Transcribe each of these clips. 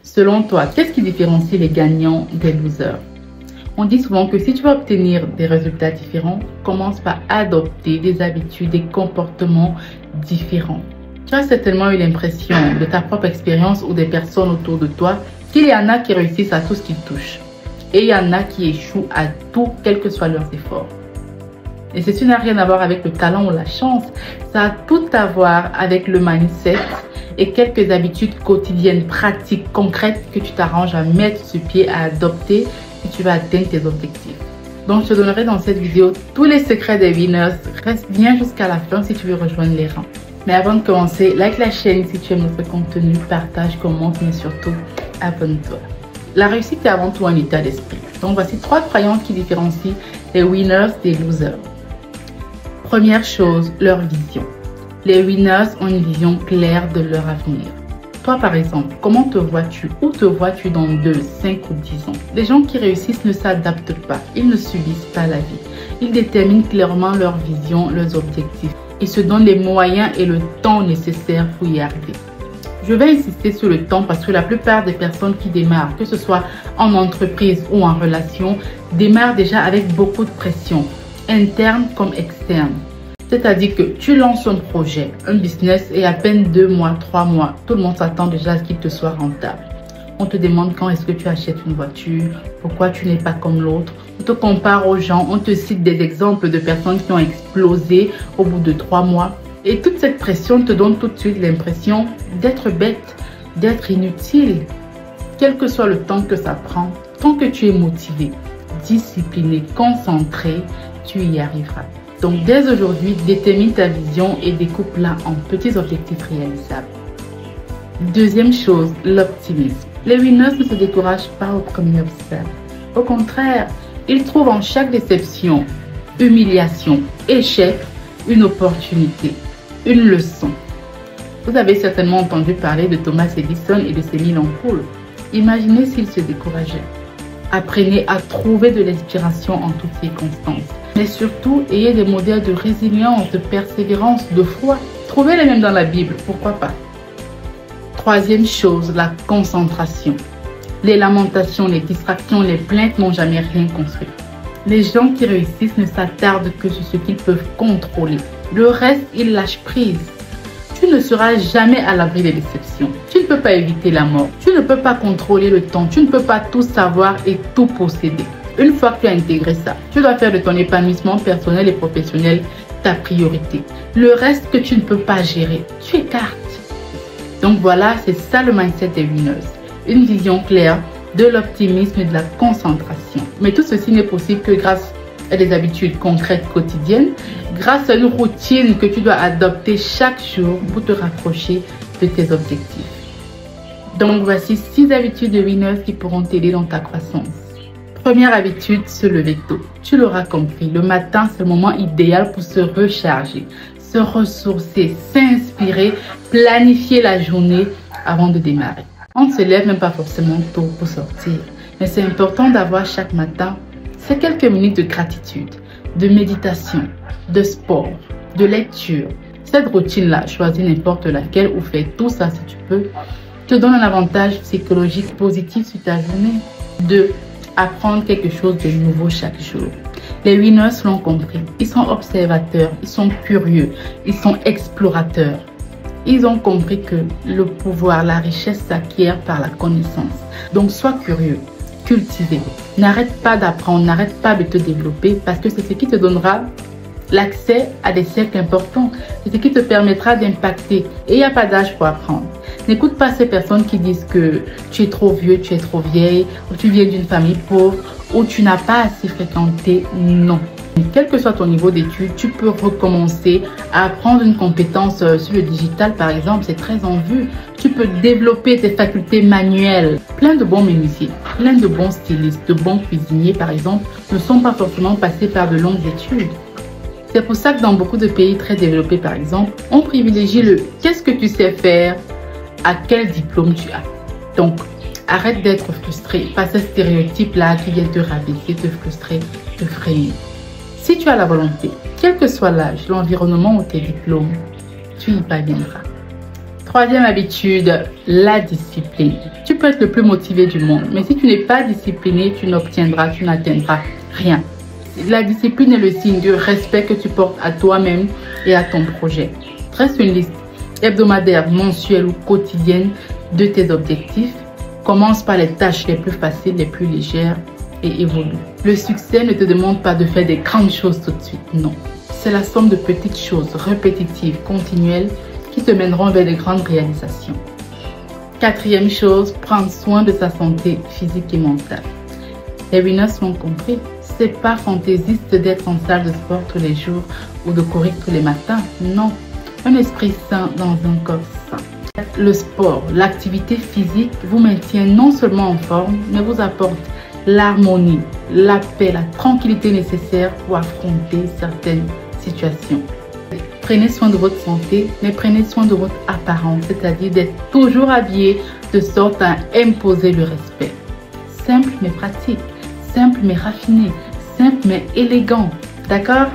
Selon toi, qu'est-ce qui différencie les gagnants des losers? On dit souvent que si tu veux obtenir des résultats différents, commence par adopter des habitudes, des comportements différents. Tu as certainement eu l'impression de ta propre expérience ou des personnes autour de toi qu'il y en a qui réussissent à tout ce qu'ils touchent et il y en a qui échouent à tout, quels que soient leurs efforts. Et ceci n'a rien à voir avec le talent ou la chance, ça a tout à voir avec le mindset et quelques habitudes quotidiennes, pratiques, concrètes que tu t'arranges à mettre sur pied, à adopter si tu vas atteindre tes objectifs. Donc, je te donnerai dans cette vidéo tous les secrets des winners. Reste bien jusqu'à la fin si tu veux rejoindre les rangs. Mais avant de commencer, like la chaîne si tu aimes notre contenu, partage, commente, mais surtout, abonne-toi. La réussite est avant tout un état d'esprit. Donc, voici 3 croyances qui différencient les winners des losers. Première chose, leur vision. Les winners ont une vision claire de leur avenir. Toi, par exemple, comment te vois-tu? Où te vois-tu dans 2, 5 ou 10 ans? Les gens qui réussissent ne s'adaptent pas. Ils ne subissent pas la vie. Ils déterminent clairement leur vision, leurs objectifs. Ils se donnent les moyens et le temps nécessaires pour y arriver. Je vais insister sur le temps parce que la plupart des personnes qui démarrent, que ce soit en entreprise ou en relation, démarrent déjà avec beaucoup de pression, interne comme externe. C'est-à-dire que tu lances un projet, un business et à peine 2 mois, 3 mois, tout le monde s'attend déjà à ce qu'il te soit rentable. On te demande quand est-ce que tu achètes une voiture, pourquoi tu n'es pas comme l'autre. On te compare aux gens, on te cite des exemples de personnes qui ont explosé au bout de 3 mois. Et toute cette pression te donne tout de suite l'impression d'être bête, d'être inutile. Quel que soit le temps que ça prend, tant que tu es motivé, discipliné, concentré, tu y arriveras. Donc, dès aujourd'hui, détermine ta vision et découpe-la en petits objectifs réalisables. Deuxième chose, l'optimisme. Les winners ne se découragent pas au premier obstacle. Au contraire, ils trouvent en chaque déception, humiliation, échec, une opportunité, une leçon. Vous avez certainement entendu parler de Thomas Edison et de ses 1000 ampoules. Imaginez s'il se décourageait. Apprenez à trouver de l'inspiration en toutes circonstances. Mais surtout, ayez des modèles de résilience, de persévérance, de foi. Trouvez-les même dans la Bible, pourquoi pas. Troisième chose, la concentration. Les lamentations, les distractions, les plaintes n'ont jamais rien construit. Les gens qui réussissent ne s'attardent que sur ce qu'ils peuvent contrôler. Le reste, ils lâchent prise. Tu ne seras jamais à l'abri des déceptions. Tu ne peux pas éviter la mort. Tu ne peux pas contrôler le temps. Tu ne peux pas tout savoir et tout posséder. Une fois que tu as intégré ça, tu dois faire de ton épanouissement personnel et professionnel ta priorité. Le reste que tu ne peux pas gérer, tu écartes. Donc voilà, c'est ça le mindset des winners. Une vision claire, de l'optimisme et de la concentration. Mais tout ceci n'est possible que grâce à des habitudes concrètes quotidiennes, grâce à une routine que tu dois adopter chaque jour pour te rapprocher de tes objectifs. Donc voici 6 habitudes de winners qui pourront t'aider dans ta croissance. Première habitude, se lever tôt. Tu l'auras compris, le matin, c'est le moment idéal pour se recharger, se ressourcer, s'inspirer, planifier la journée avant de démarrer. On ne se lève même pas forcément tôt pour sortir, mais c'est important d'avoir chaque matin ces quelques minutes de gratitude, de méditation, de sport, de lecture. Cette routine-là, choisis n'importe laquelle ou fais tout ça si tu peux, te donne un avantage psychologique positif sur ta journée. 2. Apprendre quelque chose de nouveau chaque jour. Les winners l'ont compris. Ils sont observateurs, ils sont curieux, ils sont explorateurs. Ils ont compris que le pouvoir, la richesse s'acquiert par la connaissance. Donc, sois curieux, cultivé. N'arrête pas d'apprendre, n'arrête pas de te développer parce que c'est ce qui te donnera l'accès à des cercles importants. C'est ce qui te permettra d'impacter. Et il n'y a pas d'âge pour apprendre. N'écoute pas ces personnes qui disent que tu es trop vieux, tu es trop vieille, ou tu viens d'une famille pauvre, ou tu n'as pas assez fréquenté. Non. Quel que soit ton niveau d'études, tu peux recommencer à apprendre une compétence sur le digital, par exemple. C'est très en vue. Tu peux développer tes facultés manuelles. Plein de bons menuisiers, plein de bons stylistes, de bons cuisiniers, par exemple, ne sont pas forcément passés par de longues études. C'est pour ça que dans beaucoup de pays très développés, par exemple, on privilégie le « qu'est-ce que tu sais faire ?» à quel diplôme tu as. Donc, arrête d'être frustré par ce stéréotype-là qui vient te rabaisser, te frustrer, te freiner. Si tu as la volonté, quel que soit l'âge, l'environnement ou tes diplômes, tu y parviendras. Troisième habitude, la discipline. Tu peux être le plus motivé du monde, mais si tu n'es pas discipliné, tu n'atteindras rien. La discipline est le signe du respect que tu portes à toi-même et à ton projet. Dresse une liste hebdomadaire, mensuelle ou quotidienne de tes objectifs. Commence par les tâches les plus faciles, les plus légères et évolue. Le succès ne te demande pas de faire des grandes choses tout de suite, non. C'est la somme de petites choses répétitives, continuelles, qui te mèneront vers de grandes réalisations. Quatrième chose, prendre soin de sa santé physique et mentale. Les winners l'ont compris. C'est pas fantaisiste d'être en salle de sport tous les jours ou de courir tous les matins. Non, un esprit sain dans un corps sain. Le sport, l'activité physique vous maintient non seulement en forme, mais vous apporte l'harmonie, la paix, la tranquillité nécessaire pour affronter certaines situations. Prenez soin de votre santé, mais prenez soin de votre apparence, c'est-à-dire d'être toujours habillé de sorte à imposer le respect. Simple mais pratique, simple mais raffiné, simple mais élégant, d'accord?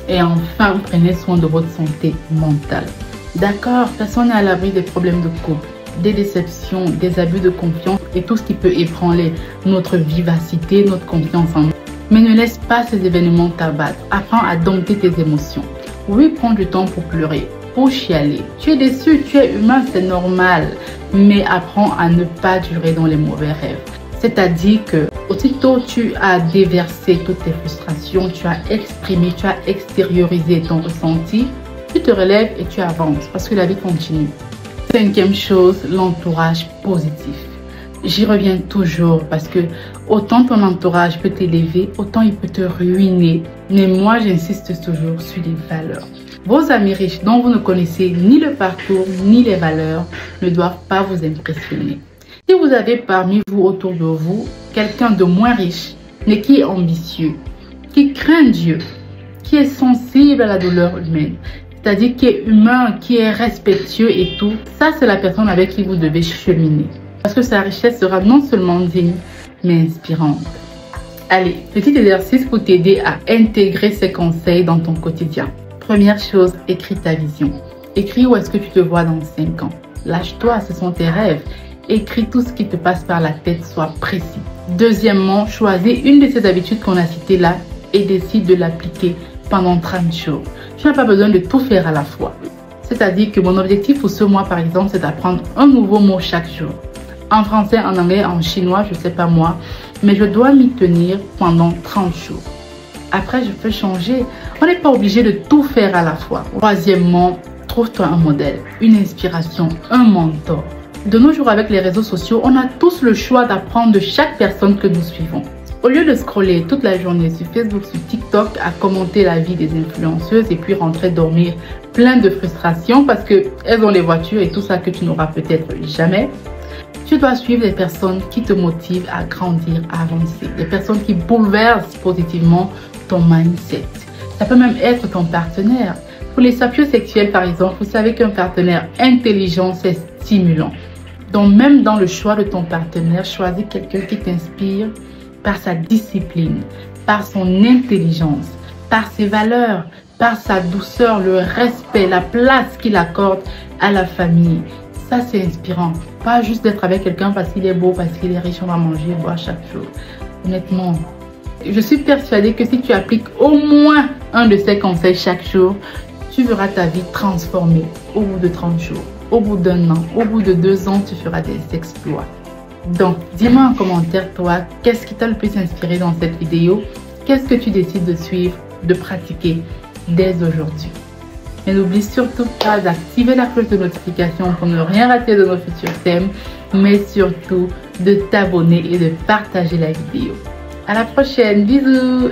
Et enfin, prenez soin de votre santé mentale. D'accord, personne n'est à l'abri des problèmes de couple, des déceptions, des abus de confiance et tout ce qui peut ébranler notre vivacité, notre confiance en nous. Mais ne laisse pas ces événements t'abattre. Apprends à dompter tes émotions. Oui, prends du temps pour pleurer, pour chialer. Tu es déçu, tu es humain, c'est normal. Mais apprends à ne pas durer dans les mauvais rêves. C'est-à-dire que aussitôt tu as déversé toutes tes frustrations, tu as exprimé, tu as extériorisé ton ressenti, tu te relèves et tu avances parce que la vie continue. Cinquième chose, l'entourage positif. J'y reviens toujours parce que autant ton entourage peut t'élever, autant il peut te ruiner. Mais moi, j'insiste toujours sur les valeurs. Vos amis riches dont vous ne connaissez ni le parcours ni les valeurs ne doivent pas vous impressionner. Si vous avez parmi vous, autour de vous, quelqu'un de moins riche, mais qui est ambitieux, qui craint Dieu, qui est sensible à la douleur humaine, c'est-à-dire qui est humain, qui est respectueux et tout, ça c'est la personne avec qui vous devez cheminer. Parce que sa richesse sera non seulement digne, mais inspirante. Allez, petit exercice pour t'aider à intégrer ces conseils dans ton quotidien. Première chose, écris ta vision. Écris où est-ce que tu te vois dans 5 ans. Lâche-toi, ce sont tes rêves. Écris tout ce qui te passe par la tête, sois précis. Deuxièmement, choisis une de ces habitudes qu'on a citées là et décide de l'appliquer pendant 30 jours. Tu n'as pas besoin de tout faire à la fois. C'est-à-dire que mon objectif pour ce mois, par exemple, c'est d'apprendre un nouveau mot chaque jour. En français, en anglais, en chinois, je ne sais pas moi, mais je dois m'y tenir pendant 30 jours. Après, je peux changer. On n'est pas obligé de tout faire à la fois. Troisièmement, trouve-toi un modèle, une inspiration, un mentor. De nos jours, avec les réseaux sociaux, on a tous le choix d'apprendre de chaque personne que nous suivons. Au lieu de scroller toute la journée sur Facebook, sur TikTok, à commenter la vie des influenceuses et puis rentrer dormir plein de frustration parce qu'elles ont les voitures et tout ça que tu n'auras peut-être jamais, tu dois suivre les personnes qui te motivent à grandir, à avancer. Les personnes qui bouleversent positivement ton mindset. Ça peut même être ton partenaire. Pour les sapiosexuels, par exemple, vous savez qu'un partenaire intelligent, c'est stimulant. Donc, même dans le choix de ton partenaire, choisis quelqu'un qui t'inspire par sa discipline, par son intelligence, par ses valeurs, par sa douceur, le respect, la place qu'il accorde à la famille. Ça, c'est inspirant. Pas juste d'être avec quelqu'un parce qu'il est beau, parce qu'il est riche, on va manger, boire chaque jour. Honnêtement, je suis persuadée que si tu appliques au moins un de ces conseils chaque jour, tu verras ta vie transformée au bout de 30 jours, au bout d'1 an, au bout de 2 ans, tu feras des exploits. Donc, dis-moi en commentaire, toi, qu'est-ce qui t'a le plus inspiré dans cette vidéo? Qu'est-ce que tu décides de suivre, de pratiquer dès aujourd'hui? Mais n'oublie surtout pas d'activer la cloche de notification pour ne rien rater de nos futurs thèmes, mais surtout de t'abonner et de partager la vidéo. À la prochaine, bisous!